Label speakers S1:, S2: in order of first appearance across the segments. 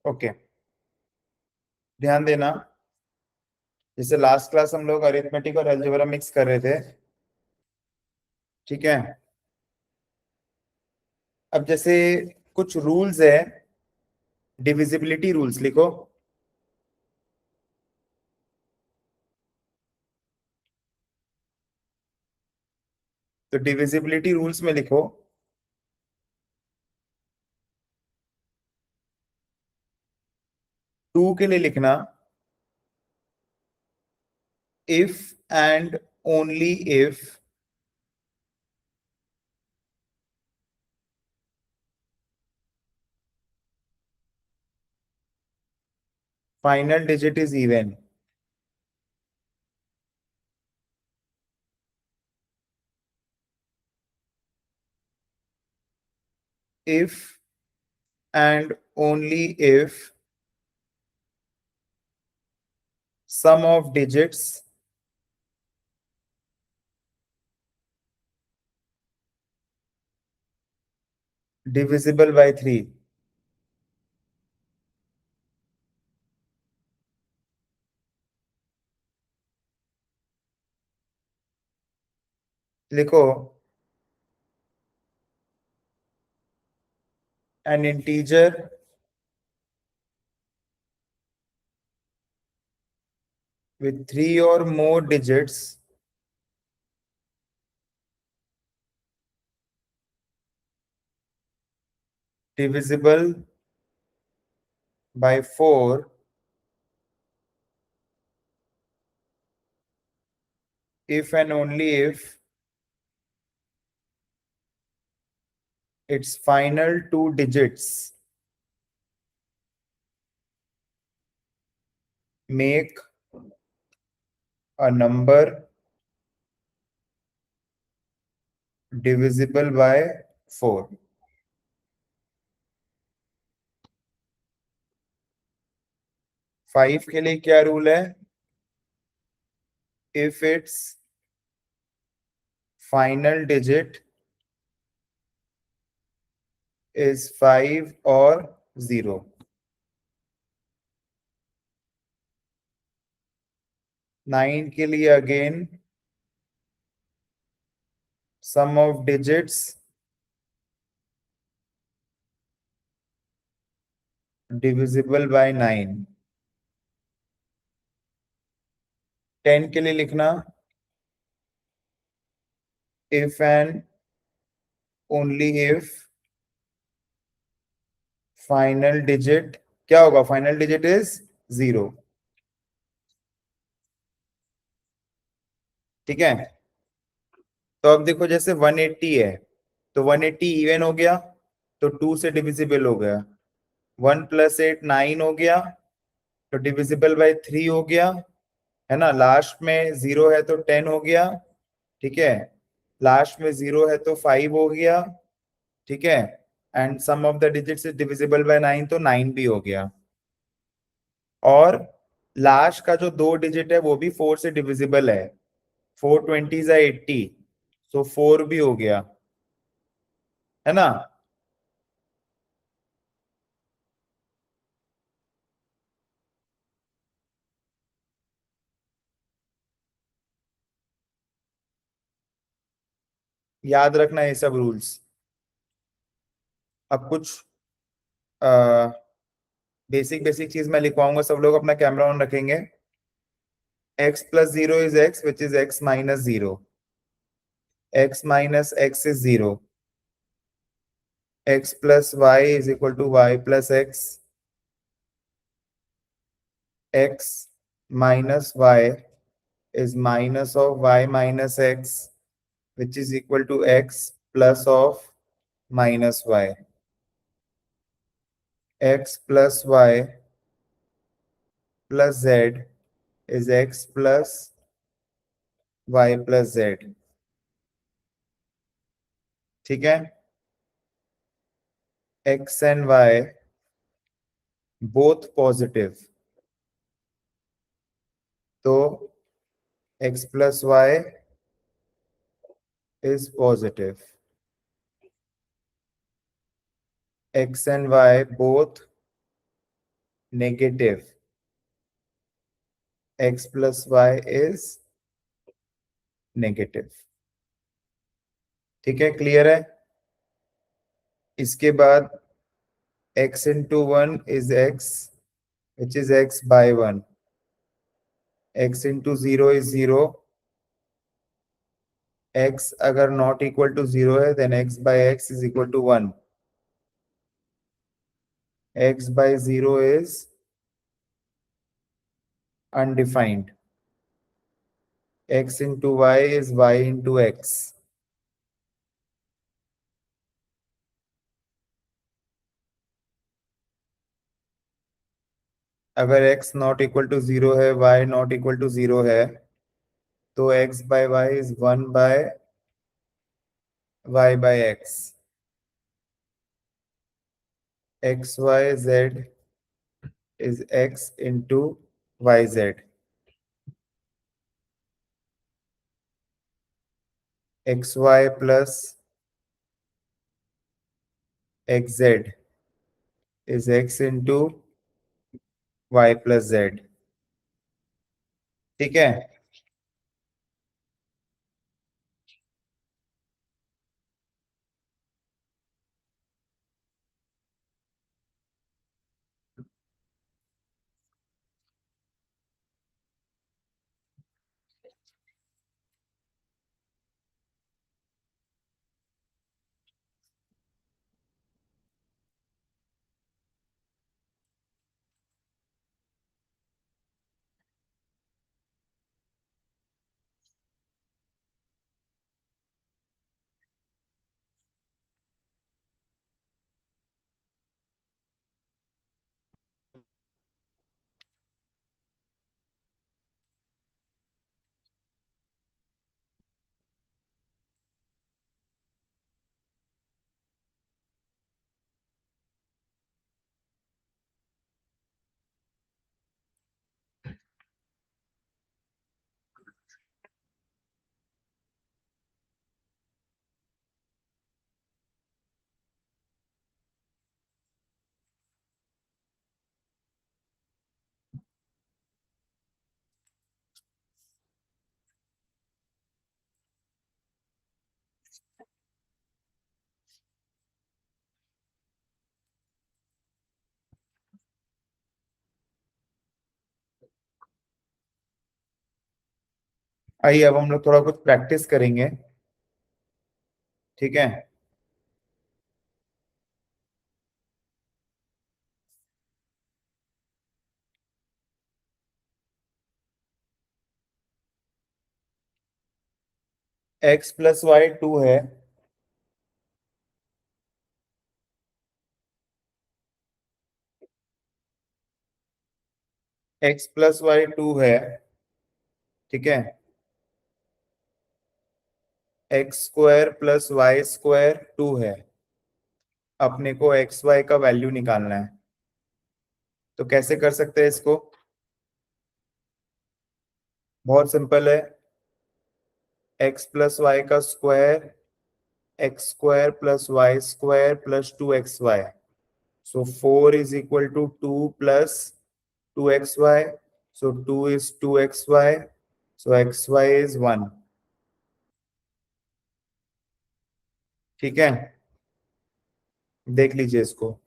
S1: Okay, ध्यान देना। जैसे लास्ट क्लास हम लोग अरिथमेटिक और अलजेब्रा मिक्स कर रहे थे, ठीक है। अब जैसे कुछ रूल्स है, डिविजिबिलिटी रूल्स लिखो। तो डिविजिबिलिटी रूल्स में लिखो, टू के लिए लिखना if and only if final digit is even. if and only if sum of digits divisible by 3। लिखो an integer with 3 or more digits divisible by 4 if and only if its final two digits make a number divisible by 4। 5 के लिए क्या rule है? if its final digit is 5 or 0। 9 के लिए again sum of digits divisible by 9। 10 के लिए लिखना if and only if final digit क्या होगा? Final digit is 0। ठीक है। तो अब देखो, जैसे 180 है तो 180 इवन हो गया, तो 2 से डिविजिबल हो गया। 1 + 8 9 हो गया, तो डिविजिबल बाय 3 हो गया, है ना। लास्ट में 0 है तो 10 हो गया, ठीक है। लास्ट में 0 है तो 5 हो गया, ठीक है। And sum of the digits is divisible by 9, तो 9 भी हो गया। और लास्ट का जो दो डिजिट है वो भी 4 से डिविजिबल है। 4 20 = 80, तो 4 भी हो गया, है ना। याद रखना ये सब रूल्स। अब कुछ बेसिक बेसिक चीज मैं लिखवाऊंगा, सब लोग अपना कैमरा ऑन रखेंगे। x + 0 is x, which is x - 0। x - x is 0। x + y is equal to y + x। x minus y is minus of y minus x, which is equal to x plus of minus y। x plus y plus z is x plus y plus z। ठीक है। x and y both positive, तो x plus y is positive। x and y both negative, x plus y is negative. ठीक है, clear है। इसके बाद x into 1 is x, which is x by 1. x into 0 is 0. x अगर not equal to 0 है, then x by x is equal to 1. x by 0 is undefined. x into y is y into x. अगर x not equal to 0 है, y not equal to 0 है, तो x by y is 1 by y by x. x y z is x into y z. x y plus x z is x into y plus z. ठीक है। आइए अब हम लोग थोड़ा कुछ प्रैक्टिस करेंगे। ठीक है। x प्लस वाई 2 है। x प्लस वाई 2 है। ठीक है। X square plus y square 2 है। अपने को एक्स वाई का वैल्यू निकालना है। तो कैसे कर सकते हैं इसको? बहुत सिंपल है। एक्स प्लस वाई का square, x square plus y square plus 2xy। So 4 is equal to 2 plus 2xy. So 2 is 2xy. So xy is 1. ठीक है, देख लीजिए इसको।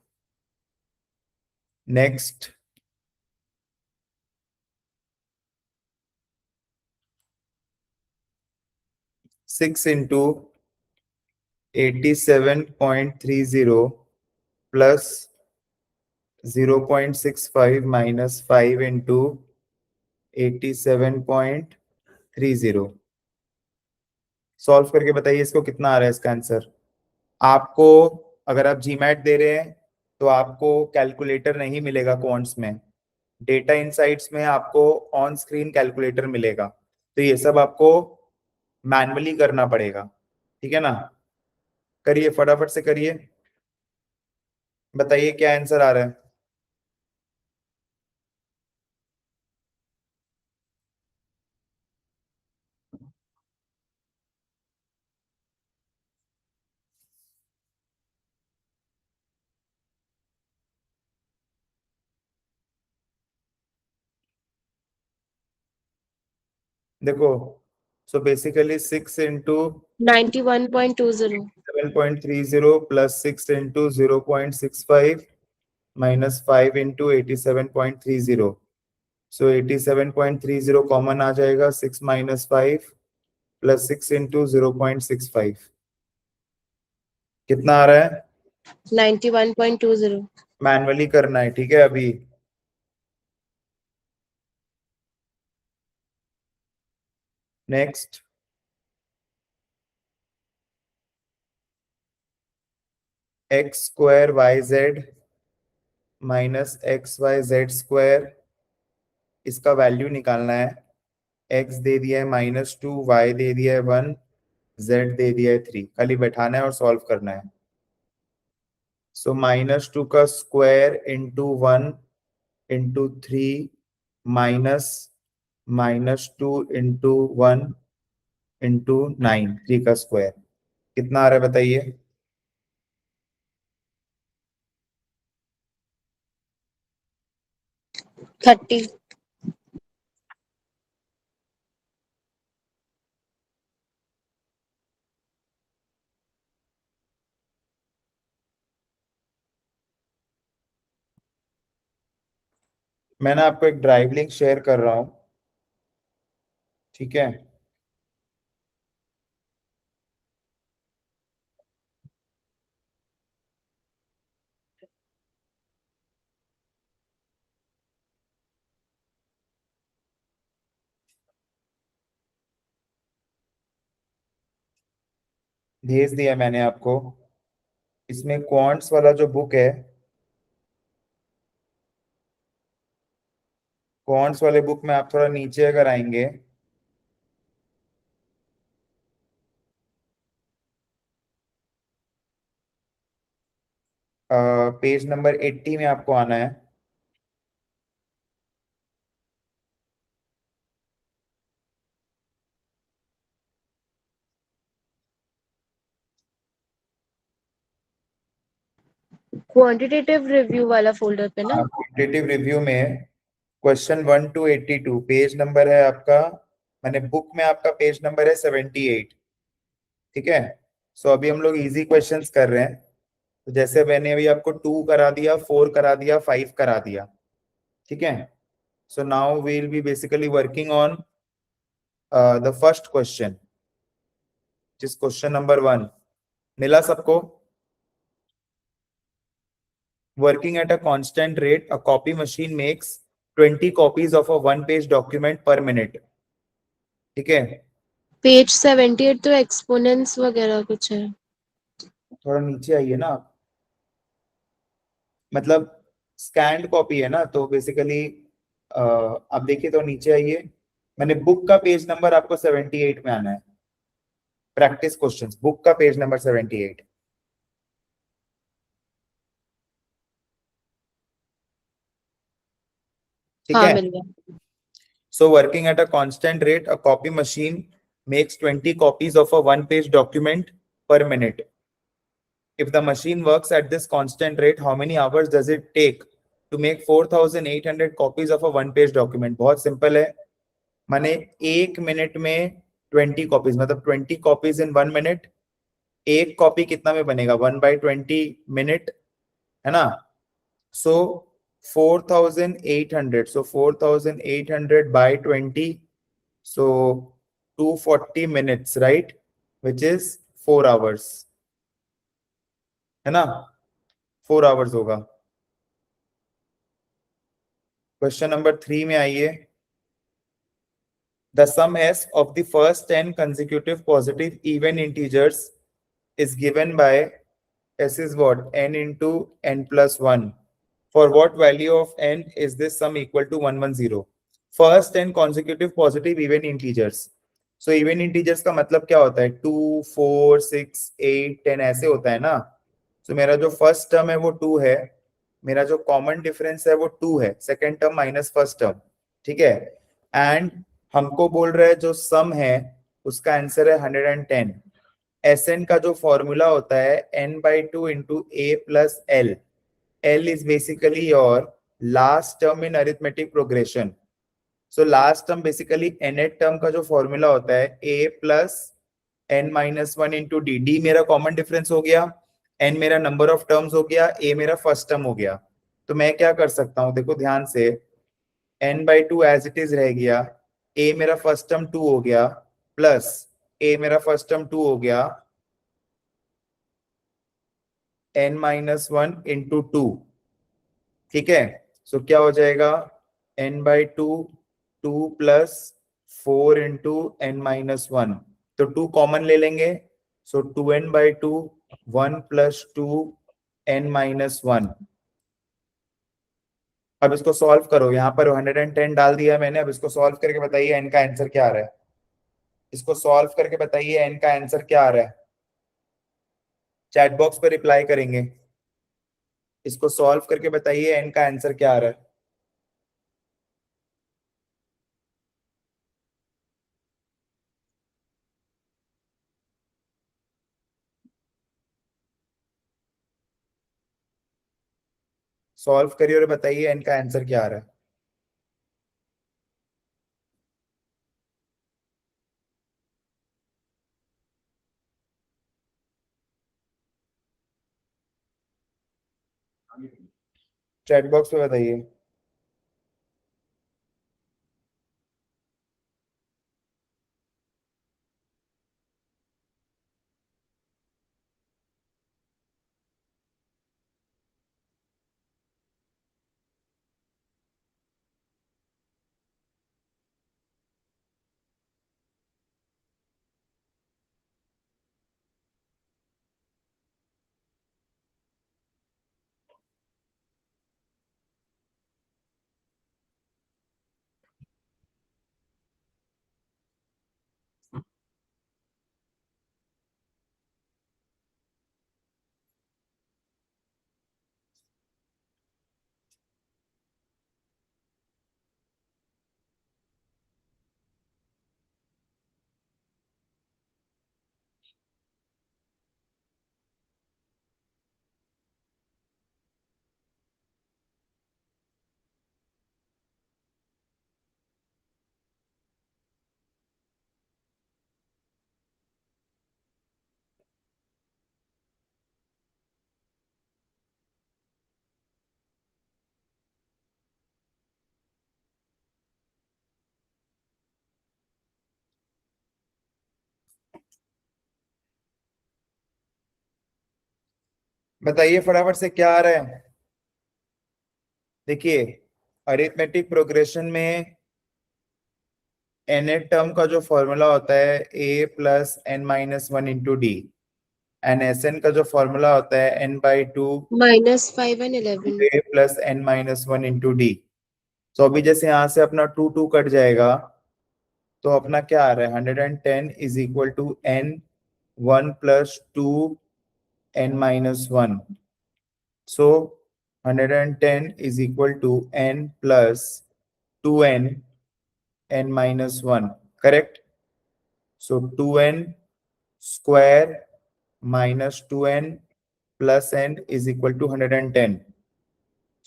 S1: Next, 6 into 87.30 plus 0.65 minus 5 into 87.30। Solve करके बताइए इसको कितना आ रहा है इसका आंसर। आपको, अगर आप जीमैट दे रहे हैं तो आपको कैलकुलेटर नहीं मिलेगा क्वांट्स में। डेटा इनसाइट्स में आपको ऑन स्क्रीन कैलकुलेटर मिलेगा। तो ये सब आपको मैन्युअली करना पड़ेगा। ठीक है ना? करिए, फटाफट से करिए। बताइए क्या आंसर आ रहा है। देखो, so basically 6 into
S2: 91.20
S1: 7.30 plus 6 into 0.65 minus 5 into 87.30। सो 87.30 कॉमन आ जाएगा, 6 माइनस 5 प्लस 6 इंटू 0.65 कितना आ रहा है?
S2: 91.20
S1: मैनुअली करना है, ठीक है। अभी next, x square y z minus x y z square, इसका वैल्यू निकालना है। एक्स दे दिया है -2, वाई दे दिया है 1, जेड दे दिया है 3। खाली बैठाना है और सॉल्व करना है। सो -2 का square into 1 into 3 minus -2 into 1 into 9, 3 का स्क्वायर कितना आ रहा है बताइए?
S2: 30।
S1: मैं ना आपको एक ड्राइव लिंक शेयर कर रहा हूँ, ठीक है। भेज दिया मैंने आपको। इसमें क्वांट्स वाला जो बुक है, क्वांट्स वाले बुक में आप थोड़ा नीचे अगर आएंगे, पेज नंबर 80 में आपको आना है।
S2: क्वांटिटेटिव रिव्यू वाला फोल्डर पे ना?
S1: क्वांटिटेटिव रिव्यू में क्वेश्चन 1 to 82 पेज नंबर है आपका। मैंने बुक में आपका पेज नंबर है 78, ठीक है। सो अभी हम लोग इजी क्वेश्चंस कर रहे हैं। तो जैसे मैंने अभी आपको 2 करा दिया, 4 करा दिया, 5 करा दिया, ठीक है। So now we will be basically working on the first question, जिस क्वेश्चन नंबर 1 मिला सबको। Working at a constant rate, a copy machine makes 20 copies of a one-page document per minute. ठीक है।
S2: पेज 78 तो एक्सपोनेंट्स वगैरह कुछ है।
S1: थोड़ा नीचे आइए ना आप। मतलब स्कैन्ड कॉपी है ना, तो बेसिकली आप देखिए तो नीचे आइए। मैंने बुक का पेज नंबर आपको 78 में आना है। प्रैक्टिस क्वेश्चंस, बुक का पेज नंबर 78, ठीक
S2: हाँ
S1: है।
S2: मिल गया।
S1: So working at a constant rate, a copy machine makes 20 copies of a one-page document per minute. If the machine works at this constant rate, how many hours does it take to make 4,800 copies of a one-page document? बहुत simple है। माने 1 minute में 20 copies, मतलब 20 copies इन 1 minute. एक copy कितना में बनेगा? 1/20 minute, है ना। सो 4,800, सो 4,800 by 20, so 240 minutes, right? Which is 4 hours, है ना। 4 hours होगा। क्वेश्चन नंबर 3 में आइए। The sum s of the first 10 consecutive positive even integers is given by s is what? N into n plus 1. For what value of n is this sum equal to 110? First 10 consecutive positive even integers. So even integers का मतलब क्या होता है? 2, 4, 6, 8, 10 ऐसे होता है ना। So मेरा जो फर्स्ट टर्म है वो 2 है, मेरा जो कॉमन डिफरेंस है वो 2 है, second term minus first term, ठीक है। एंड हमको बोल रहा है जो सम है उसका आंसर है 110। Sn का जो फॉर्मूला होता है n/2 into A plus L. L is basically your last term in arithmetic progression, so last term basically nth term का जो फॉर्मूला होता है a plus n minus one into D. D मेरा common difference हो गया, n मेरा number of terms हो गया, a मेरा फर्स्ट टर्म हो गया। तो मैं क्या कर सकता हूँ, देखो ध्यान से, n/2 एज इट इज रह गया, a मेरा फर्स्ट टर्म 2 हो गया, प्लस a मेरा फर्स्ट टर्म 2 हो गया, n minus one into two. ठीक है, सो क्या हो जाएगा, n/2 2 plus 4 into n minus one. तो 2 कॉमन ले लेंगे, सो 2n/2 1 plus 2 n minus one. अब इसको सॉल्व करो, यहाँ पर 110 डाल दिया मैंने। अब इसको सॉल्व करके बताइए n का आंसर क्या आ रहा है। इसको सॉल्व करके बताइए n का आंसर क्या आ रहा है। चैट बॉक्स पर रिप्लाई करेंगे। इसको सॉल्व करके बताइए n का आंसर क्या आ रहा है। सॉल्व करिए और बताइए n का आंसर क्या आ रहा है। चैट बॉक्स पे बताइए। बताइए फटाफट से क्या आ रहा है। देखिए, अरिथमेटिक प्रोग्रेशन में nth टर्म का जो फॉर्मूला होता है a plus n minus one into D, and Sn का जो फॉर्मूला होता है n/2
S2: -5 and 11.
S1: a plus n minus one into D. तो अभी जैसे यहाँ से अपना 2 2 कट जाएगा, तो अपना क्या आ रहा है, 110 is equal to n 1 plus 2 n minus one. So 110 is equal to n plus 2n n minus one, correct. So 2n square minus 2n plus n is equal to 110।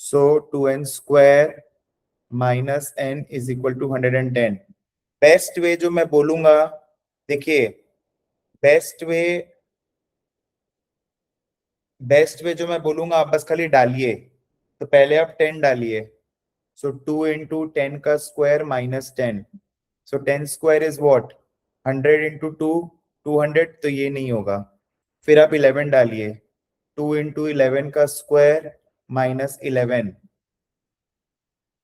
S1: So 2n square minus n is equal to 110। Best way जो मैं बोलूंगा, देखिए, best way जो मैं बोलूंगा, आप बस खाली डालिए। तो पहले आप 10 डालिए, सो 2 इंटू 10 का square minus 10। So 10 square is what, 100 into 2 200, तो ये नहीं होगा। फिर आप 11 डालिए, 2 इंटू 11 का स्क्वायर माइनस 11।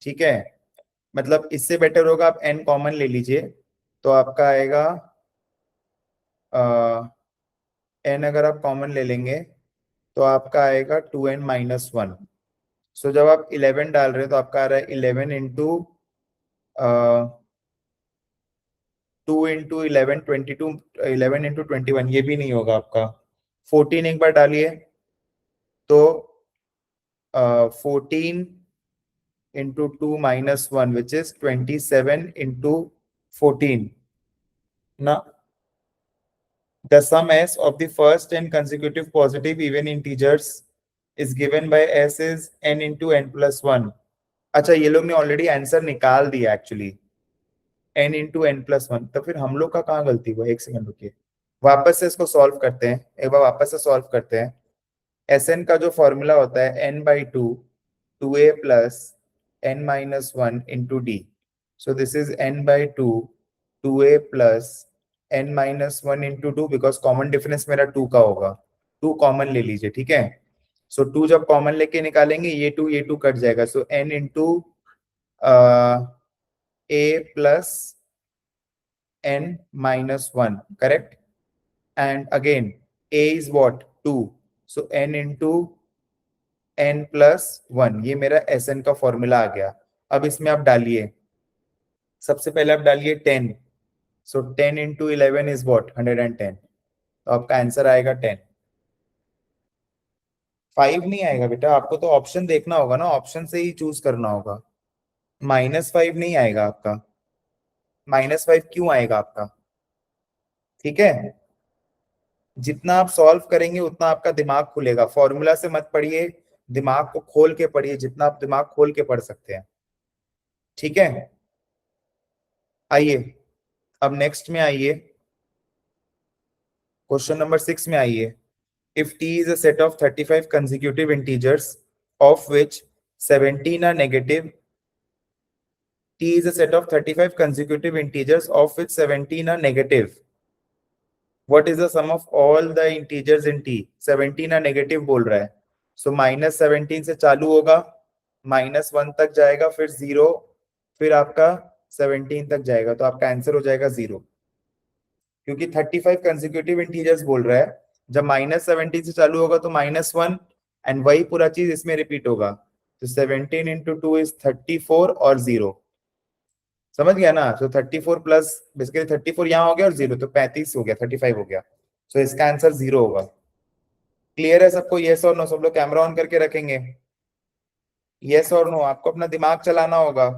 S1: ठीक है, मतलब इससे बेटर होगा आप n कॉमन ले लीजिए, तो आपका आएगा n अगर आप कॉमन ले लेंगे तो आपका आएगा 2n माइनस वन। सो जब आप 11 डाल रहे हो तो आपका आ रहा है 11 इंटू 2 इंटू 11 22, 11 इंटू 21, ये भी नहीं होगा आपका। 14 एक बार डालिए, तो 14 into 2 minus one which is 27 into 14 ना। The sum s of the first n consecutive positive even integers is given by s is n into n plus one. अच्छा, ये लोग ने ऑलरेडी आंसर निकाल दिया actually. n into N plus one. तो फिर हम लोग का कहाँ गलती हुआ, एक सेकंड रुकिए, वापस से इसको सॉल्व करते हैं, एक बार वापस से सॉल्व करते हैं। Sn का जो फॉर्मूला होता है n/2 2a plus n minus one into D. So this is n/2 2a plus n minus one into two, because common difference मेरा 2 का होगा, 2 कॉमन ले लीजिए, ठीक है। सो 2 जब कॉमन लेके निकालेंगे ये 2 कट जाएगा, सो n into a plus n minus one, correct. And again a is what 2, so n into n plus one, ये मेरा Sn का फॉर्मूला आ गया। अब इसमें आप डालिए, सबसे पहले आप डालिए 10, सो 10 इंटू 11 इज व्हाट 110, तो आपका आंसर आएगा 10। 5 नहीं आएगा बेटा, आपको तो ऑप्शन देखना होगा ना, ऑप्शन से ही चूज करना होगा। -5 नहीं आएगा आपका, -5 क्यों आएगा आपका, ठीक है। जितना आप सॉल्व करेंगे उतना आपका दिमाग खुलेगा, फॉर्मूला से मत पढ़िए, दिमाग को खोल के पढ़िए, जितना आप दिमाग खोल के पढ़ सकते हैं, ठीक है। आइए अब नेक्स्ट में आइए, क्वेश्चन नंबर 6 में आइए। If t is a set of 35 consecutive integers of which 17 are negative, t is a set of 35 consecutive integers of which 17 are negative, what is the sum of all the integers in t? 17 are negative बोल रहा है, so -17 से चालू होगा, -1 तक जाएगा, फिर 0, फिर आपका 17 तक जाएगा, तो आपका आंसर हो जाएगा 0, क्योंकि 35 कंसेक्यूटिव इंटीजर्स बोल रहा है। जब -17 से चालू होगा तो -1, एंड वही पूरा चीज इसमें रिपीट होगा, तो 17 इंटू 2 इज 34 और 0, समझ गया ना। तो 34 प्लस बेसिकली 34 यहाँ हो गया और 0, तो 35 हो गया, 35 हो गया, तो इसका आंसर 0 होगा। क्लियर है सबको, यस और नो? सब लोग कैमरा ऑन करके रखेंगे, यस और नो? आपको अपना दिमाग चलाना होगा,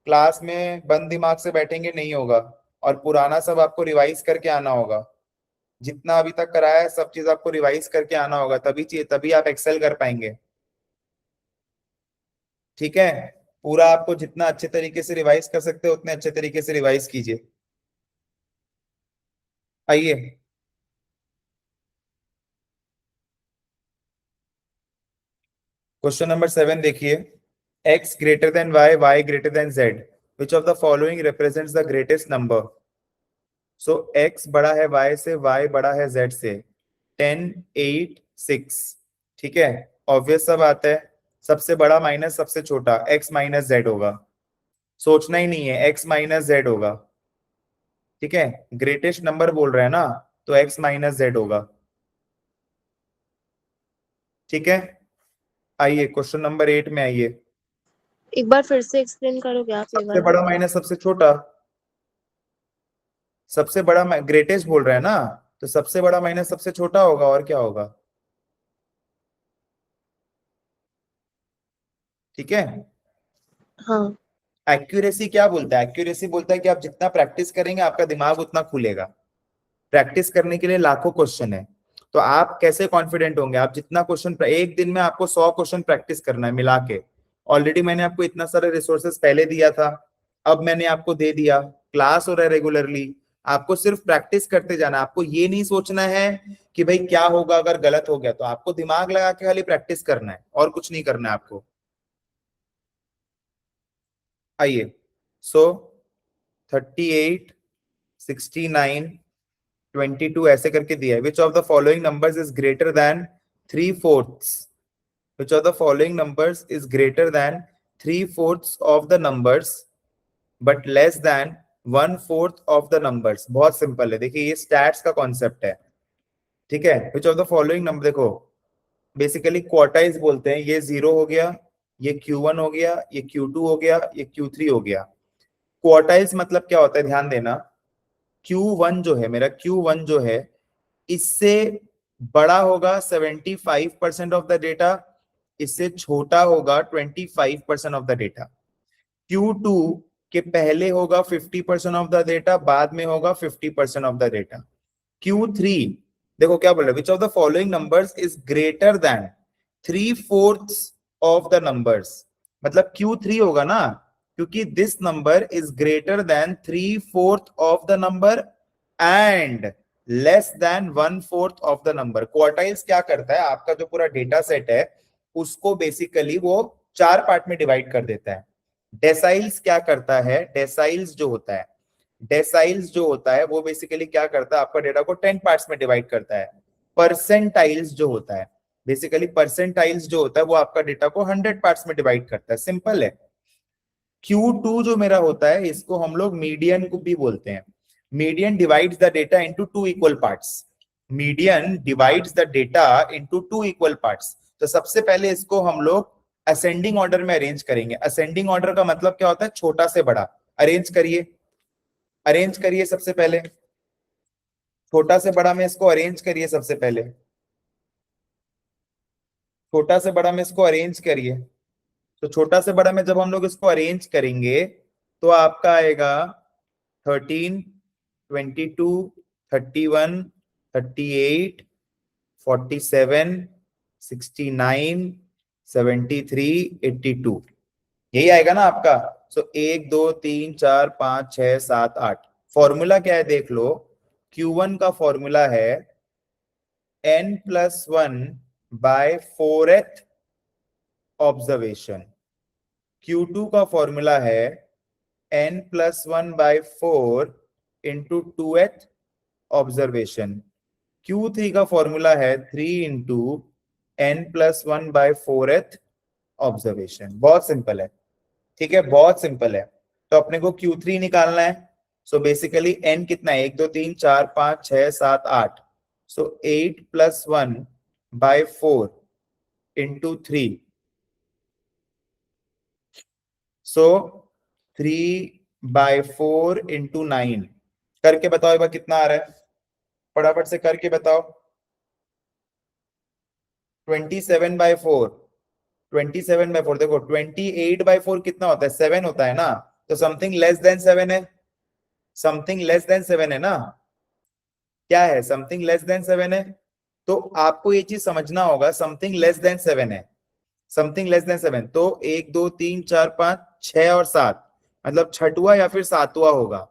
S1: क्लास में बंद दिमाग से बैठेंगे नहीं होगा, और पुराना सब आपको रिवाइज करके आना होगा, जितना अभी तक कराया है सब चीज आपको रिवाइज करके आना होगा, तभी आप एक्सेल कर पाएंगे, ठीक है। पूरा आपको जितना अच्छे तरीके से रिवाइज कर सकते हो उतने अच्छे तरीके से रिवाइज कीजिए। आइए क्वेश्चन नंबर 7 देखिए। x greater than y, y greater than z, which of the following represents the greatest number? So x बड़ा है y से, y बड़ा है z से, 10 8 6, ठीक है। ऑब्वियस सब आता है, सबसे बड़ा माइनस सबसे छोटा, x माइनस z होगा, सोचना ही नहीं है, x माइनस z होगा, ठीक है। ग्रेटेस्ट नंबर बोल रहे हैं ना, तो x माइनस z होगा, ठीक है। आइए क्वेश्चन नंबर 8 में आइए।
S2: एक बार फिर से एक्सप्लेन करोगे आप ये
S1: सबसे
S2: वाला?
S1: बड़ा माइनस सबसे छोटा, सबसे बड़ा ग्रेटेस्ट बोल रहे हैं ना, तो सबसे बड़ा माइनस सबसे छोटा होगा, और क्या होगा, ठीक है।
S2: हाँ।
S1: एक्यूरेसी क्या बोलता है, एक्यूरेसी बोलता है कि आप जितना प्रैक्टिस करेंगे आपका दिमाग उतना खुलेगा। प्रैक्टिस करने के लिए लाखों क्वेश्चन है, तो आप कैसे कॉन्फिडेंट होंगे, आप जितना क्वेश्चन, एक दिन में आपको 100 क्वेश्चन प्रैक्टिस करना है मिला के। ऑलरेडी मैंने आपको इतना सारे रिसोर्सेस पहले दिया था, अब मैंने आपको दे दिया, क्लास हो रहा है रेगुलरली, आपको सिर्फ प्रैक्टिस करते जाना। आपको ये नहीं सोचना है कि भाई क्या होगा अगर गलत हो गया, तो आपको दिमाग लगा के खाली प्रैक्टिस करना है, और कुछ नहीं करना है आपको। आइए, सो 38 69 22 ऐसे करके दिया है। Which of the following numbers is greater than 3/4? Which of the following numbers is greater than 3/4 of the numbers but less than 1/4 of the numbers? बहुत सिंपल है, देखिए ये स्टैट्स का कॉन्सेप्ट है, ठीक है। Which of the following number, देखो basically quartiles बोलते हैं, ये 0 हो गया, ये Q1 हो गया, ये Q2 हो गया, ये Q3 हो गया। क्वार्टाइल्स मतलब क्या होता है, ध्यान देना, Q1 जो है मेरा, Q1 जो है इससे बड़ा होगा 75% ऑफ द डेटा, इससे छोटा होगा 25% ऑफ द डेटा। Q2 के पहले होगा 50% ऑफ द डेटा, बाद में होगा 50% ऑफ द डेटा। Q3 देखो क्या बोल रहा है, which of the following numbers is greater than 3/4 of the numbers, मतलब Q3 होगा ना, क्योंकि this number is greater than 3/4 of the number and less than 1/4 of the number. Quartiles क्या करता है, आपका जो पूरा डेटा सेट है उसको बेसिकली वो 4 पार्ट में डिवाइड कर देता है। डेसाइल्स क्या करता है, डेसाइल्स जो होता है, डेसाइल्स जो होता है वो बेसिकली क्या करता है, आपका डेटा को 10 पार्ट्स में डिवाइड करता है। परसेंटाइल्स जो होता है, बेसिकली परसेंटाइल्स जो होता है वो आपका डेटा को 100 पार्ट्स में डिवाइड करता है। सिंपल है। Q2 जो मेरा होता है इसको हम लोग मीडियन को भी बोलते हैं। Median divides the data into 2 equal parts. Median divides the data into 2 equal parts. तो सबसे पहले इसको हम लोग असेंडिंग ऑर्डर में अरेंज करेंगे। असेंडिंग ऑर्डर का मतलब क्या होता है, छोटा से बड़ा। अरेंज करिए, अरेंज करिए सबसे पहले, छोटा से बड़ा में इसको अरेंज करिए। सबसे पहले छोटा से बड़ा में इसको अरेंज करिए। तो छोटा से बड़ा में जब हम लोग इसको अरेंज करेंगे तो आपका आएगा 13, 22, 31, 38, 47, 69, 73, 82, यही आएगा ना आपका। सो 1 2 3 4 5 6 7 8। फॉर्मूला क्या है देख लो। Q1 का फॉर्मूला है n+1/4th ऑब्जर्वेशन। Q2 का फॉर्मूला है n+1/4 into 2th observation. Q3 का फॉर्मूला है 3 इंटू n+1/4th ऑब्जर्वेशन। बहुत सिंपल है, ठीक है, बहुत सिंपल है। तो अपने को Q3 निकालना है। सो बेसिकली n कितना है, 1 2 3 4 5 6 7 8। सो 8+1/4 इंटू 3। सो 3/4 इंटू 9। करके बताओ एक बार कितना आ रहा है, फटाफट से करके बताओ। 27/4, 27/4 देखो, 28/4 कितना होता है, 7 होता है ना। तो समथिंग लेस देन 7 है, समथिंग लेस देन 7 है ना। क्या है, समथिंग लेस देन 7 है। तो आपको ये चीज समझना होगा, समथिंग लेस देन 7 है, समथिंग लेस देन 7। तो 1 2 3 4 5 6 और 7, मतलब छठवा या फिर सातवां होगा,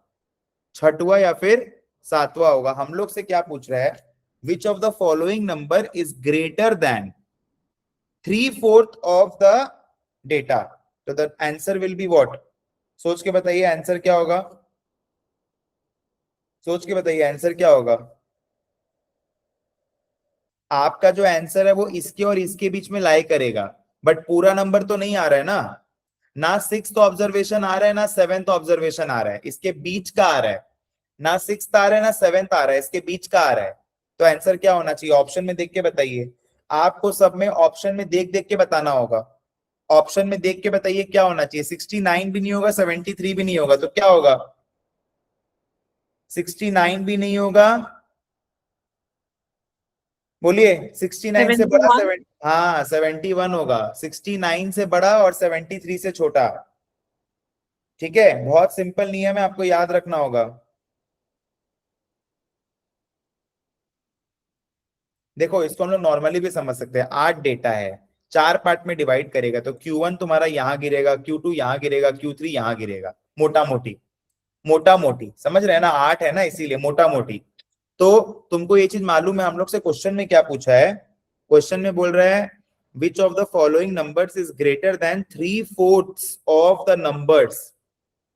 S1: छठवा या फिर सातवां होगा। हम लोग से क्या पूछ रहा है, which of the following number is greater than 3/4 of the data. तो the answer will be what, सोच के बताइए आंसर क्या होगा, सोच के बताइए आंसर क्या होगा। आपका जो आंसर है वो इसके और इसके बीच में लाई करेगा, बट पूरा नंबर तो नहीं आ रहा है ना 6th ऑब्जर्वेशन आ रहा है ना 7th ऑब्जर्वेशन आ रहा है, इसके बीच का आ रहा है। ना 6th आ रहा है ना 7th आ रहा है, इसके बीच का आ रहा है। तो आंसर क्या होना चाहिए, ऑप्शन में देख के बताइए। आपको सब में ऑप्शन में देख देख के बताना होगा। ऑप्शन में देख के बताइए क्या होना चाहिए। 69 भी नहीं होगा, 73 भी नहीं होगा, तो क्या होगा, 69 भी नहीं होगा, बोलिए। 69 से बड़ा
S2: 71।
S1: 7, हाँ 71 होगा। 69 से बड़ा और 73 से छोटा। ठीक है, बहुत सिंपल नियम है, आपको याद रखना होगा। देखो इसको हम लोग नॉर्मली भी समझ सकते हैं। 8 डेटा है, 4 पार्ट में डिवाइड करेगा तो Q1 तुम्हारा यहाँ गिरेगा, Q2 यहाँ गिरेगा, Q3 यहाँ गिरेगा, मोटा मोटी, मोटा मोटी समझ रहे हैं ना। 8 है ना इसीलिए मोटा मोटी। तो तुमको ये चीज मालूम है हम लोग से क्वेश्चन में क्या पूछा है। क्वेश्चन में बोल रहा है which of the following numbers is greater than 3/4 of the numbers,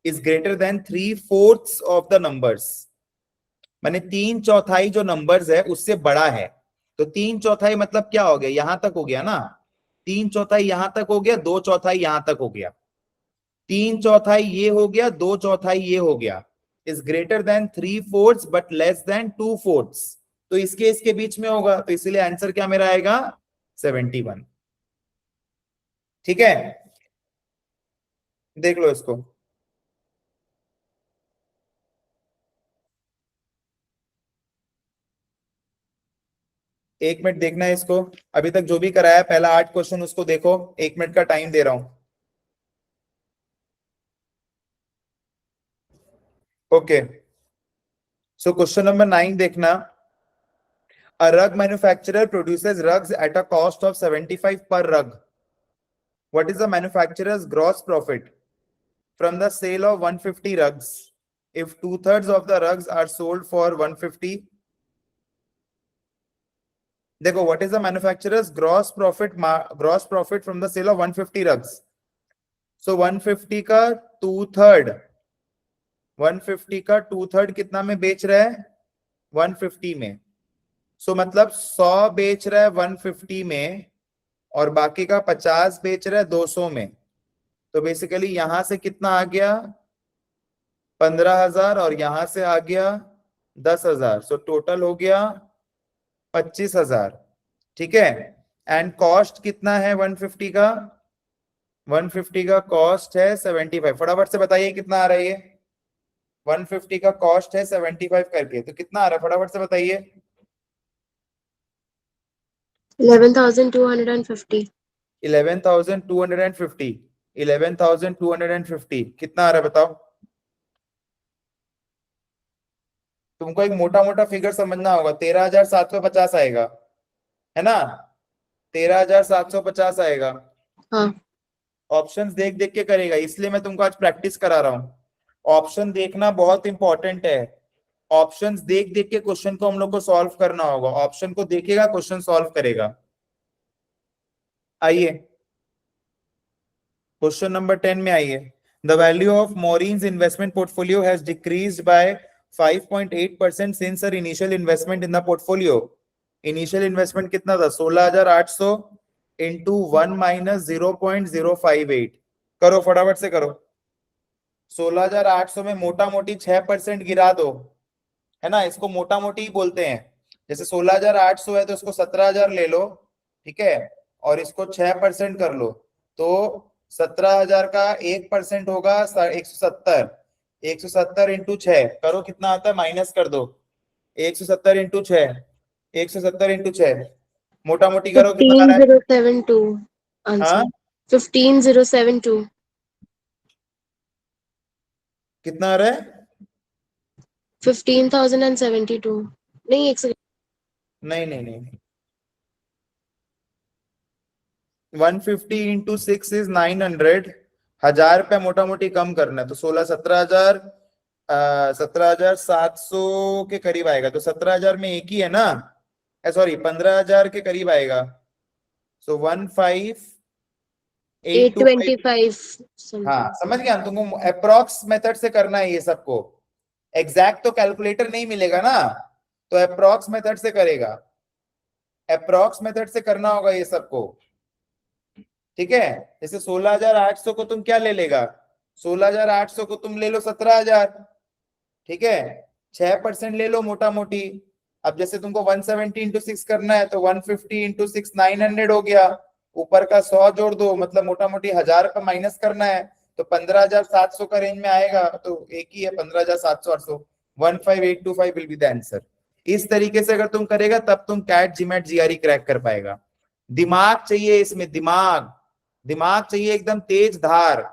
S1: is greater than 3/4 of the numbers. माने 3/4 जो नंबर्स है उससे बड़ा है। तो 3/4 मतलब क्या हो गया, यहां तक हो गया ना। 3/4 यहां तक हो गया, 2/4 यहां तक हो गया, 3/4 ये हो गया, 2/4 ये हो गया। Is greater than 3/4 but less than 2/4। तो इसके इसके बीच में होगा, तो इसलिए आंसर क्या मेरा आएगा, 71। ठीक है, देख लो इसको। एक मिनट देखना है इसको। अभी तक जो भी कराया पहला 8 क्वेश्चन उसको देखो, 1 मिनट का टाइम दे रहा हूं। ओके, सो क्वेश्चन नंबर 9 देखना। A rug manufacturer produces rugs at a cost of 75 per rug. What is the manufacturer's gross profit? from the sale of 150 rugs, if 2/3 of the rugs are sold for 150, देखो what is the manufacturer's gross profit from the sale of 150 rugs. So 150 का 2/3, 150 का 2/3 कितना में बेच रहा है? 150 में. सो मतलब 100 बेच रहा है 150 में और बाकी का 50 बेच रहा है 200 में. तो बेसिकली यहां से कितना आ गया? 15,000 और यहां से आ गया 10,000. सो टोटल हो गया 25,000. ठीक है. एंड कॉस्ट कितना है 150 का? 150 का कॉस्ट है 75. फटाफट से बताइए कितना आ रहा है ये. 150 का कॉस्ट है 75 करके, तो कितना आ रहा है फटाफट से बताइए.
S2: 11,250.
S1: 11,250. 11,250 कितना आ रहा है बताओ. तुमको एक मोटा मोटा फिगर समझना होगा. 13,750 आएगा, है ना? 13,750 आएगा.
S2: हाँ.
S1: ऑप्शंस देख देख के करेगा, इसलिए मैं तुमको आज प्रैक्टिस करा रहा हूँ. ऑप्शन देखना बहुत इंपॉर्टेंट है. ऑप्शंस देख देख के क्वेश्चन को हम लोग को सॉल्व करना होगा. ऑप्शन को देखेगा, क्वेश्चन सॉल्व करेगा. आइए क्वेश्चन नंबर 10 में आइए. The value of Maureen's investment portfolio has decreased by 5.8% since her initial investment in the portfolio. Initial investment कितना था? 16,800 इंटू 1 माइनस 0.058. करो फटाफट से करो. 16,800 में मोटा मोटी 6% गिरा दो, है ना? इसको मोटा मोटी ही बोलते हैं. जैसे 16,800 है तो इसको 17,000 ले लो, ठीक है, और इसको 6% कर लो. तो 17,000 का 1% होगा 170. 170 इंटू 6 करो, कितना आता है? माइनस कर दो. 170 इंटू 6, 170 इंटू 6 मोटा मोटी करो, कितना आ रहा है?
S2: 15,072
S1: हाँ,
S2: आंसर. 15,072.
S1: कितना आ रहा है?
S2: 15,072. नहीं, एक सेकंड.
S1: नहीं नहीं नहीं नहीं. 150 इंटू 6 इज 900. 1,000 रुपया मोटा मोटी कम करना है, तो 17,000, 17,700 के करीब आएगा. तो 17,000 में एक ही है ना? सॉरी, 15,000 के करीब आएगा. सो 15,825.
S2: 825
S1: हाँ,
S2: समथिंग.
S1: समझ गया. तुमको अप्रोक्स मेथड से करना है ये सबको. एग्जैक्ट तो कैलकुलेटर नहीं मिलेगा ना, तो अप्रोक्स मेथड से करेगा. अप्रोक्स मेथड से करना होगा ये सबको, ठीक है. जैसे 16,800 को तुम क्या ले लेगा? 16,800 को तुम ले लो 17,000, ठीक है. 6% ले लो मोटा मोटी. अब जैसे तुमको 170 इंटू 6 करना है, तो 150 इंटू 6 900 हो गया. ऊपर का 100 जोड़ दो, मतलब मोटा मोटी 1,000 रुपये माइनस करना है, तो 15,700 का रेंज में आएगा. तो एक ही है, 15,700, 800. 15,825 विल बी द आंसर. इस तरीके से अगर तुम करेगा तब तुम कैट जीमैट जीआरई क्रैक कर पाएगा. दिमाग चाहिए इसमें, दिमाग. दिमाग चाहिए एकदम तेज धार.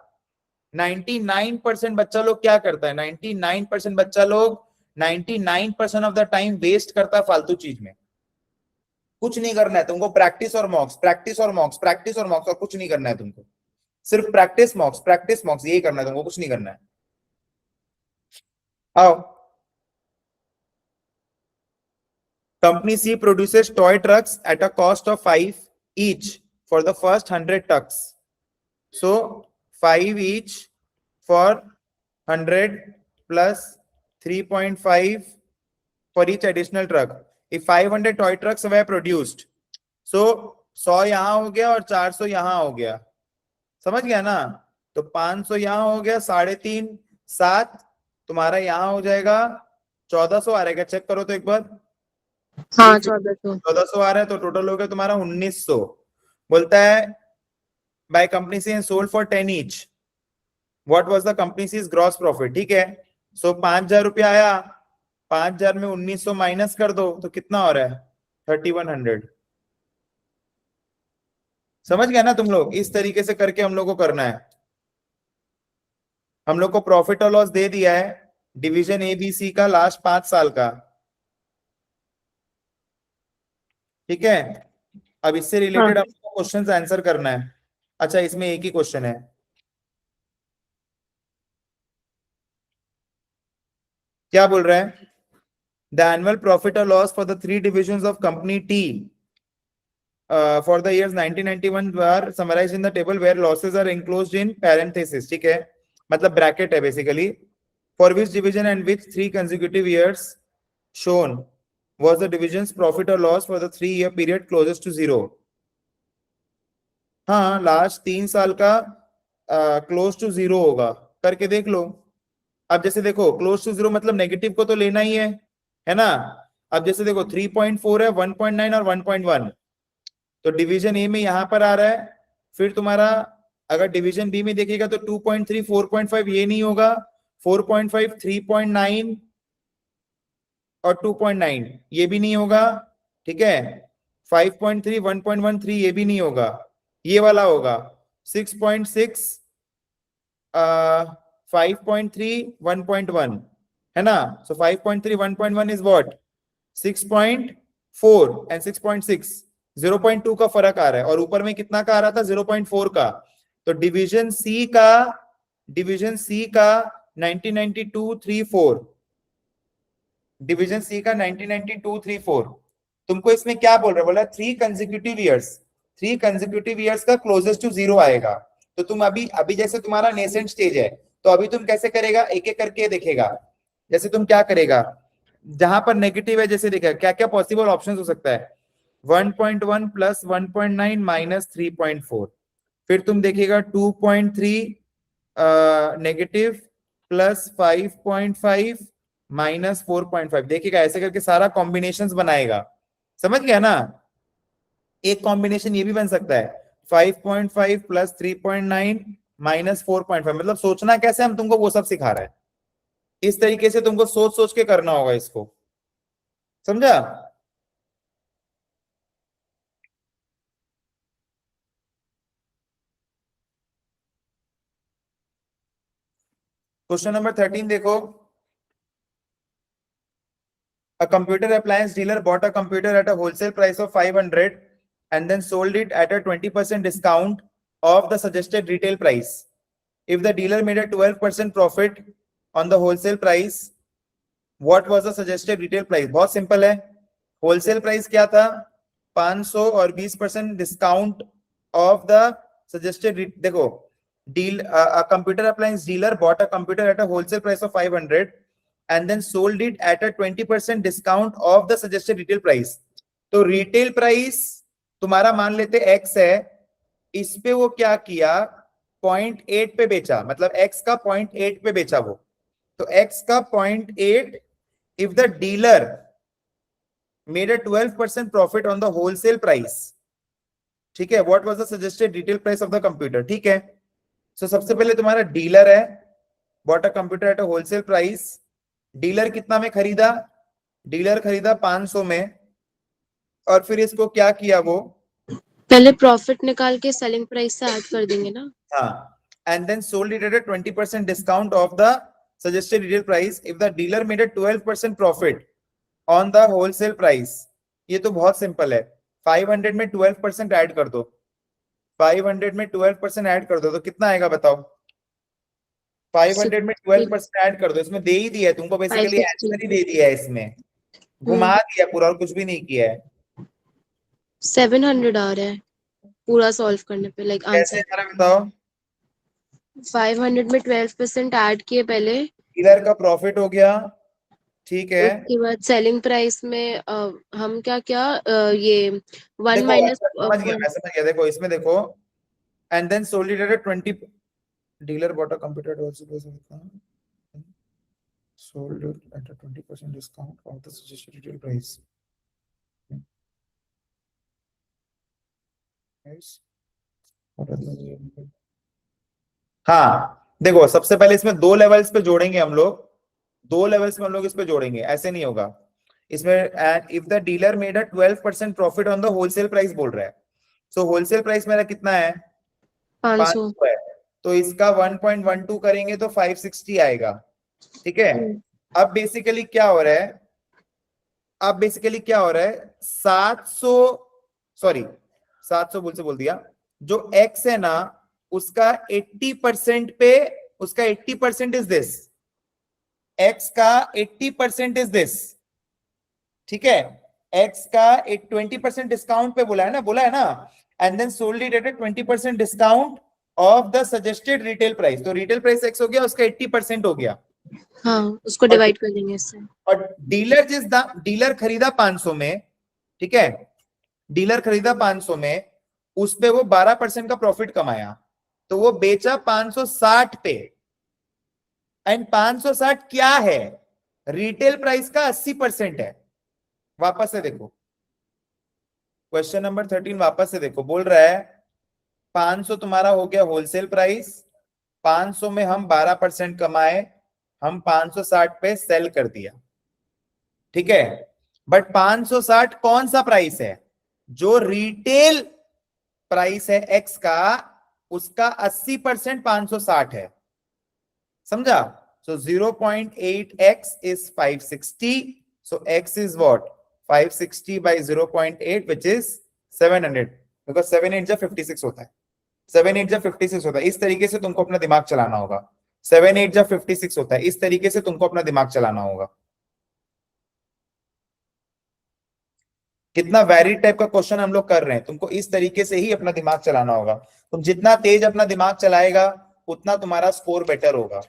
S1: 99% बच्चा लोग क्या करता है? 99% बच्चा लोग 99% ऑफ द टाइम वेस्ट करता है फालतू चीज में. कुछ नहीं करना है तुमको. प्रैक्टिस और मॉक्स, प्रैक्टिस और मॉक्स, प्रैक्टिस और मॉक्स, और कुछ नहीं करना है तुमको. सिर्फ प्रैक्टिस मॉक्स, प्रैक्टिस मॉक्स, यही करना है तुमको, कुछ नहीं करना है. आओ. Company C produces toy trucks at a cost of 5 each for the first 100 trucks. So 5 each for 100 plus 3.5 for each additional truck. If 500 toy trucks were produced, so 100 यहां हो गया और 400 यहां हो गया. समझ गया ना? तो 500 यहां हो गया, 3.5 7 तुम्हारा यहां हो जाएगा. 1,400 आ रहेगा. चेक करो तो एक बार.
S2: हाँ, 1,400.
S1: 1,400 आ रहा है, तो टोटल हो गया तुम्हारा 1,900. बोलता है by company C sold for 10 each, what was the company C's gross profit. ठीक है. सो 5,000 रुपया आया. 5,000 में 1,900 माइनस कर दो, तो कितना हो रहा है? 3,100. समझ गया ना तुम लोग? इस तरीके से करके हम लोग को करना है. हम लोग को प्रॉफिट और लॉस दे दिया है, डिवीजन एबीसी का लास्ट 5 साल का. ठीक है. अब इससे
S2: हाँ.
S1: रिलेटेड आपको क्वेश्चन आंसर करना है. अच्छा, इसमें एक ही क्वेश्चन है. क्या बोल रहा है? द एनुअल प्रॉफिट और loss for the 3 divisions of company T for the years 1991 were summarized in the table where losses are enclosed in parenthesis. ठीक है, मतलब ब्रैकेट है basically. For which division and which 3 consecutive years shown was the division's profit or loss for the 3-year period closest to 0? हाँ, last 3 साल का close to 0 होगा, करके देख लो. अब जैसे देखो क्लोज टू 0 मतलब नेगेटिव को तो लेना ही है ना. अब जैसे देखो 3.4 है, 1.9 और 1.1, तो डिवीजन ए में यहां पर आ रहा है. फिर तुम्हारा अगर डिवीजन बी में देखिएगा तो 2.3, 4.5 ये नहीं होगा, 4.5, 3.9 और 2.9 ये भी नहीं होगा. ठीक है, 5.3, 1.13 ये भी नहीं होगा, ये वाला होगा. 6.6, 5.3, 1.1 है ना. सो 5.3, 1.1 इज व्हाट? 6.4 एंड 6.6, 0.2 का फर्क आ रहा है. और ऊपर में कितना का आ रहा था? 0.4 का. तो डिवीजन सी का 1992-34, डिवीजन सी का 1992-34. तुमको इसमें क्या बोल रहा है? बोला 3 कंसेक्यूटिव ईयर्स का क्लोजेस्ट टू 0 आएगा. तो तुम अभी जैसे तुम्हारा नेसेंट स्टेज है, तो अभी तुम कैसे करेगा? एक एक करके देखेगा. जैसे तुम क्या करेगा, जहां पर नेगेटिव है जैसे देखा क्या क्या पॉसिबल ऑप्शन हो सकता है. 1.1 प्लस 1.9 माइनस 3.4. फिर तुम देखिएगा 2.3 नेगेटिव प्लस 5.5 माइनस 4.5. देखिएगा ऐसे करके सारा कॉम्बिनेशंस बनाएगा. समझ गया ना. एक कॉम्बिनेशन ये भी बन सकता है 5.5 प्लस 3.9 माइनस 4.5. मतलब सोचना कैसे, हम तुमको वो सब सिखा रहे हैं. इस तरीके से तुमको सोच सोच के करना होगा इसको. समझा? क्वेश्चन नंबर 13 देखो. A computer appliance dealer bought a computer at a wholesale price of 500 and then sold it at a 20% discount of the suggested retail price. If the dealer made a 12% profit on the wholesale price, what was the suggested retail price? बहुत simple है. Wholesale price क्या था? 500 और 20% discount of the suggested. देखो, deal a computer appliance dealer bought a computer at a wholesale price of 500 and then sold it at a 20% discount of the suggested retail price. तो retail price तुम्हारा मान लेते x है, इस पे वो क्या किया? 0.8 पे बेचा, मतलब x का 0.8 पे बेचा वो. तो x का 0.8, if the dealer made a 12% profit on the wholesale price, ठीक है, what was the suggested retail price of the computer? ठीक है. सो सबसे पहले तुम्हारा डीलर है, bought a computer at a wholesale price. Dealer कितना में खरीदा? डीलर खरीदा 500 में. और फिर इसको क्या किया वो?
S2: पहले प्रॉफिट निकाल के सेलिंग प्राइस से ऐड कर देंगे ना.
S1: हाँ, and then sold it at a 20% discount of the suggested retail price if the dealer made a 12% profit on the wholesale price. ये तो बहुत सिंपल है. 500 में 12% ऐड कर दो, 500 में 12% ऐड कर दो तो कितना आएगा बताओ? 500 में 12% ऐड कर दो. इसमें दे ही दिया है तुमको, बेसिकली आंसर ही दे दिया है इसमें, घुमा दिया पूरा और कुछ भी नहीं किया है.
S2: 700 आ रहा है पूरा सॉल्व करने पे. लाइक
S1: कैसे
S2: आंसर
S1: आ रहा है बताओ?
S2: 500 में 12% ऐड किए पहले,
S1: डीलर का प्रॉफिट हो गया, ठीक है.
S2: उसके बाद सेलिंग प्राइस में हम क्या क्या ये 1
S1: देखो
S2: माइनस
S1: समझ गया, मैं समझ गया. देखो इसमें देखो, and then sold it at 20, dealer bought a computer also sold it at a 20% discount of the suggested retail price. हाँ देखो, सबसे पहले इसमें 2 लेवल्स पे जोड़ेंगे हम लोग, 2 लेवल्स में हम लोग इस पे जोड़ेंगे, ऐसे नहीं होगा इसमें. If the dealer made a 12% profit on the wholesale price बोल रहा है. सो होलसेल प्राइस मेरा कितना है?
S2: 500.
S1: 500 है. तो इसका 1.12 करेंगे तो 560 आएगा. ठीक है. अब बेसिकली क्या हो रहा है? 700, सॉरी 700 बोल दिया. जो x है ना, उसका 80% पे, उसका 80% इज दिस. एक्स का 80% इज दिस, ठीक है, एक्स का 20% डिस्काउंट पे बोला है ना, and then sold it at 20% discount of the suggested retail price, तो रिटेल प्राइस एक्स हो गया, उसका 80% हो गया,
S2: हाँ, उसको
S1: और
S2: डिवाइड कर देंगे इससे।
S1: और डीलर खरीदा 500 में, ठीक है, डीलर खरीदा 500 में, उस पे वो 12% का प्रॉफिट कमाया, तो वो बेचा 560 पे, एंड 560 क्या है, रिटेल प्राइस का 80% है। वापस से देखो क्वेश्चन नंबर 13, वापस से देखो, बोल रहा है 500 तुम्हारा हो गया होलसेल प्राइस, 500 में हम 12% कमाए, हम 560 पे सेल कर दिया, ठीक है, बट 560 कौन सा प्राइस है, जो रिटेल प्राइस है एक्स का, उसका 80% 560 है, समझा, सो 0.8x is 560, so x is what 560 by 0.8 which is 700, because 7 8 जा 56 होता है, 7 8 जा 56 होता है, इस तरीके से तुमको अपना दिमाग चलाना होगा, 7 8 जा 56 होता है, इस तरीके से तुमको अपना दिमाग चलाना होगा। कितना वैरिड टाइप का क्वेश्चन हम लोग कर रहे हैं, तुमको इस तरीके से ही अपना दिमाग चलाना होगा, तुम जितना तेज अपना दिमाग चलाएगा उतना तुम्हारा स्कोर बेटर होगा।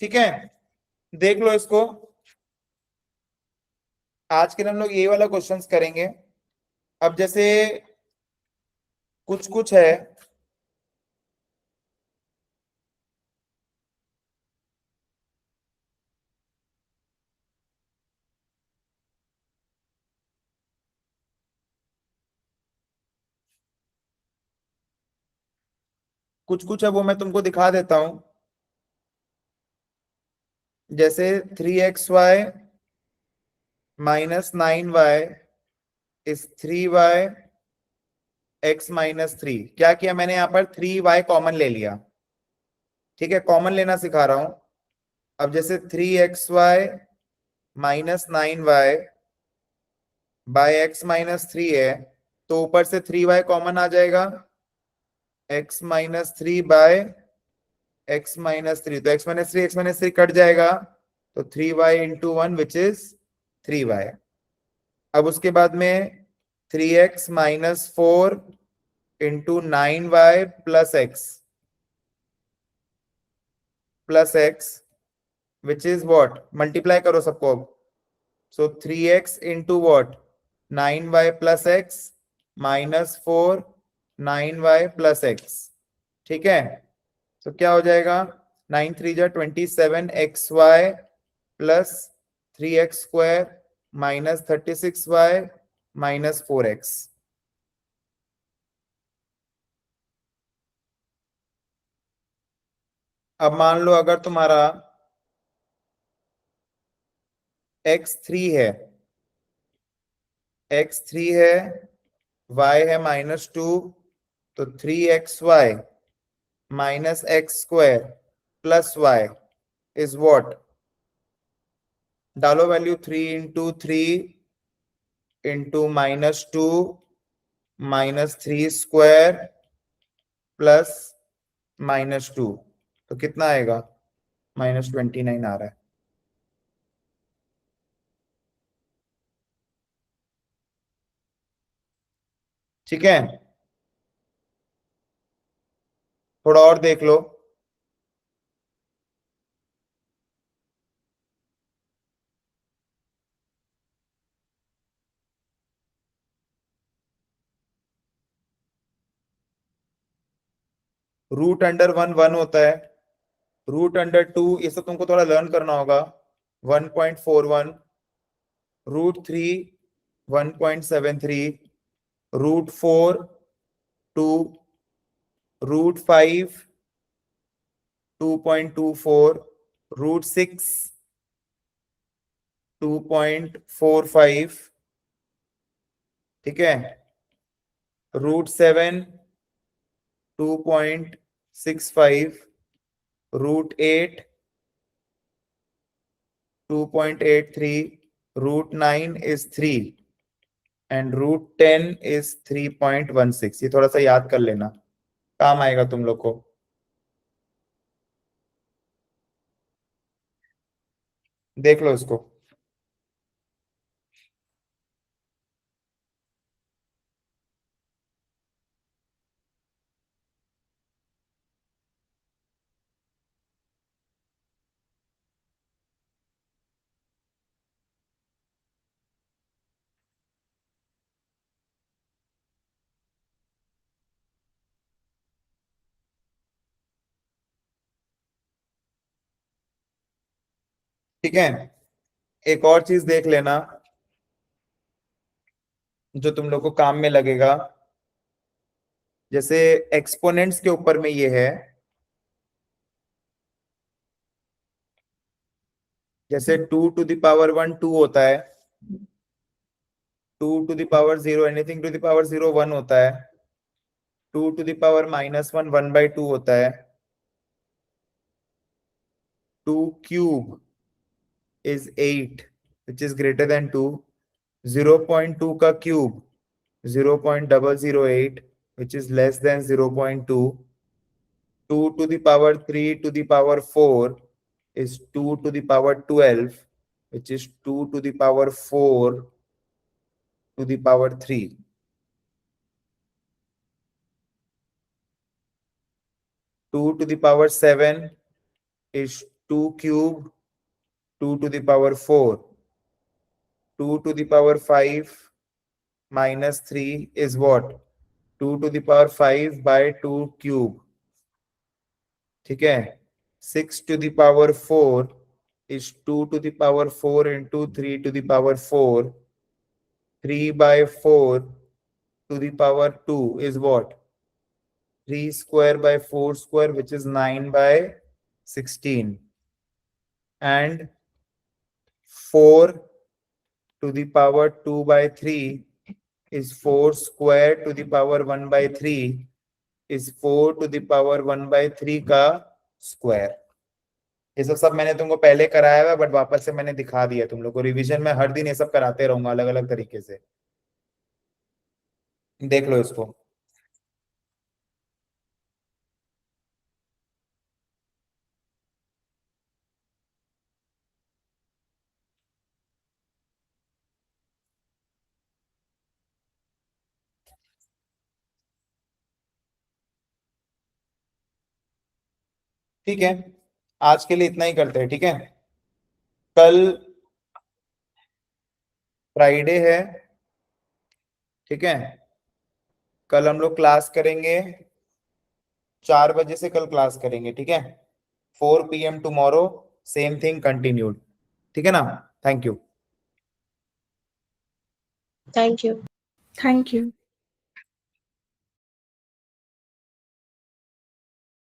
S1: ठीक है, देख लो इसको, आज के लिए हम लोग ये वाला क्वेश्चंस करेंगे। अब जैसे कुछ कुछ है, कुछ कुछ है वो मैं तुमको दिखा देता हूं। जैसे 3xy -9y is 3y x -3, क्या किया मैंने यहाँ पर 3y कॉमन ले लिया, ठीक है, कॉमन लेना सिखा रहा हूं। अब जैसे 3xy -9y बाय x-3 है, तो ऊपर से 3y कॉमन आ जाएगा, x-3 बाय x-3, तो x-3 कट जाएगा, तो 3y into 1 which is 3y। अब उसके बाद में 3x-4 into 9y plus x which is what, multiply करो सबको, सो 3x into what 9y plus x -4 9y plus x, ठीक है, तो क्या हो जाएगा 9 3 जा 27xy plus 3x² -36y -4x। अब मान लो अगर तुम्हारा x3 है, x3 है, y है -2, तो 3xy -x² plus y is what, डालो वैल्यू 3 इंटू 3 इंटू -2 -3² प्लस -2, तो कितना आएगा -29 आ रहा है, ठीक है, थोड़ा और देख लो। √1 होता है, √2 ये सब तुमको थोड़ा लर्न करना होगा, 1.41, √3 1.73, √4 2, √5 2.24, √6 2.45, ठीक है, √7 2.65, √8 2.83, √9 is 3 and √10 is 3.16। ये थोड़ा सा याद कर लेना, काम आएगा तुम लोग को। देख लो इसको। ठीक है, एक और चीज देख लेना जो तुम लोग को काम में लगेगा। जैसे एक्सपोनेंट्स के ऊपर में ये है, जैसे 2 to the power 1 2 होता है, 2 to the power 0 anything to the power 0 1 होता है, 2 to the power -1 1/2 होता है, 2 cube is 8 which is greater than 2, 0.2 का cube 0.008 which is less than 0.2, 2 to the power 3 to the power 4 is 2 to the power 12 which is 2 to the power 4 to the power 3। 2 to the power 7 is 2 cube 2 to the power 4, 2 to the power 5 minus 3 is what, 2 to the power 5 by 2 cube। ठीक है, 6 to the power 4 is 2 to the power 4 into 3 to the power 4, 3 by 4 to the power 2 is what, 3 square by 4 square which is 9 by 16, and 4 to the power 2 by 3 is 4 square to the power 1 by 3 is 4 to the power 1 by 3 का square. ये सब मैंने तुमको पहले कराया है, but वापस से मैंने दिखा दिया तुम लोग को। रिवीजन में हर दिन ये सब कराते रहूंगा अलग अलग तरीके से, देख लो इसको। ठीक है, आज के लिए इतना ही करते हैं। ठीक है, कल फ्राइडे है। ठीक है, कल हम लोग क्लास करेंगे 4 बजे से, कल क्लास करेंगे। ठीक है, 4 PM tomorrow, same thing continued. ठीक है ना, thank you.
S2: Thank you.
S3: Thank you.